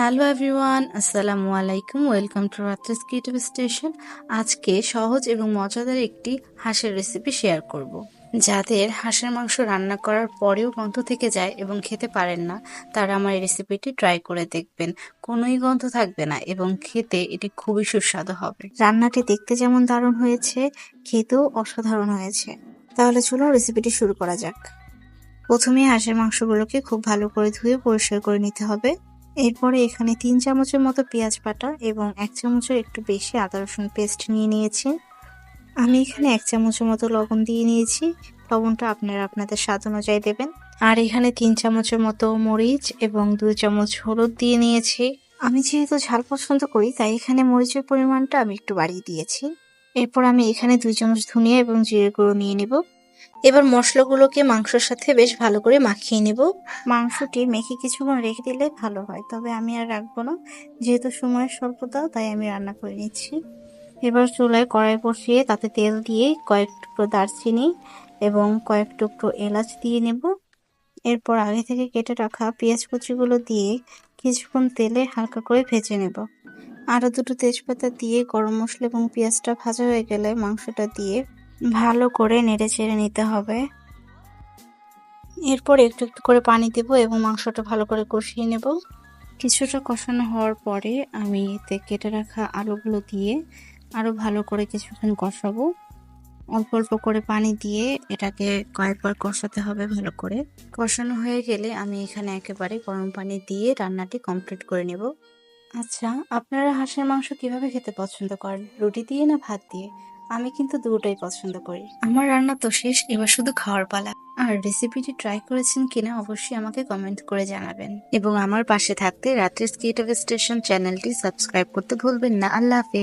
Hello everyone, আসসালামু আলাইকুম। Welcome to Ratri's creative station. আজকে সহজ এবং মজাদার একটি হাঁসের রেসিপি শেয়ার করব। যাদের হাঁসের মাংস রান্না করার পরেও গন্ধ থেকে যায় এবং খেতে পারেন না, তারা আমার এই রেসিপিটি ট্রাই করে দেখবেন। কোনোই গন্ধ থাকবে না এবং খেতে এটি খুবই সুস্বাদু হবে। রান্নাটি দেখতে যেমন দারুণ হয়েছে, খেতেও অসাধারণ হয়েছে। তাহলে চলুন রেসিপিটি শুরু করা যাক। প্রথমে হাঁসের মাংসগুলোকে খুব ভালো করে ধুয়ে পরিষ্কার করে নিতে হবে। এরপরে এখানে 3 চামচের মতো পেঁয়াজ বাটা এবং 1 চামচের একটু বেশি আদা রসুন পেস্ট নিয়ে নিয়েছি। আমি এখানে 1 চামচের মতো লবণ দিয়ে নিয়েছি। লবণটা আপনারা আপনাদের স্বাদ অনুযায়ী দেবেন। আর এখানে 3 চামচের মতো মরিচ এবং 2 চামচ হলুদ দিয়ে নিয়েছি। আমি যেহেতু ঝাল পছন্দ করি, তাই এখানে মরিচের পরিমাণটা আমি একটু বাড়িয়ে দিয়েছি। এরপর আমি এখানে 2 চামচ ধনিয়া এবং জিরে গুঁড়ো নিয়ে নেব। এবার মশলাগুলোকে মাংসের সাথে বেশ ভালো করে মাখিয়ে নেব। মাংসটি মেখে কিছুক্ষণ রেখে দিলে ভালো হয়, তবে আমি আর রাখবো না, যেহেতু সময়ের স্বল্পতা, তাই আমি রান্না করে নিচ্ছি। এবার চুলায় কড়াই বসিয়ে তাতে তেল দিয়ে কয়েক টুকরো দারচিনি এবং কয়েক টুকরো এলাচ দিয়ে নেব। এরপর আগে থেকে কেটে রাখা পেঁয়াজ কুচিগুলো দিয়ে কিছুক্ষণ তেলে হালকা করে ভেজে নেব। আরও 2টো তেজপাতা দিয়ে গরম মশলা এবং পেঁয়াজটা ভাজা হয়ে গেলে মাংসটা দিয়ে ভালো করে নেড়ে চেড়ে নিতে হবে। এরপর একটু একটু করে পানি দেব এবং মাংসটা ভালো করে কষিয়ে নেব। কিছুটা কষানো হওয়ার পরে আমি এতে কেটে রাখা আলুগুলো দিয়ে আরো ভালো করে কিছুক্ষণ কষাবো। অল্প অল্প করে পানি দিয়ে এটাকে কয়েকবার কষাতে হবে ভালো করে। কষানো হয়ে গেলে আমি এখানে একেবারে গরম পানি দিয়ে রান্নাটি কমপ্লিট করে নেব। আচ্ছা, আপনারা হাঁসের মাংস কিভাবে খেতে পছন্দ করেন? রুটি দিয়ে না ভাত দিয়ে? আমি কিন্তু দুটোই পছন্দ করি। আমার রান্না তো শেষ, এবার শুধু খাওয়ার পালা। আর রেসিপিটি ট্রাই করেছেন কিনা অবশ্যই আমাকে কমেন্ট করে জানাবেন। এবং আমার পাশে থাকতে রাত্রিস ক্রিয়েটিভ স্টেশন চ্যানেলটি সাবস্ক্রাইব করতে ভুলবেন না। আল্লাহ হাফেজ।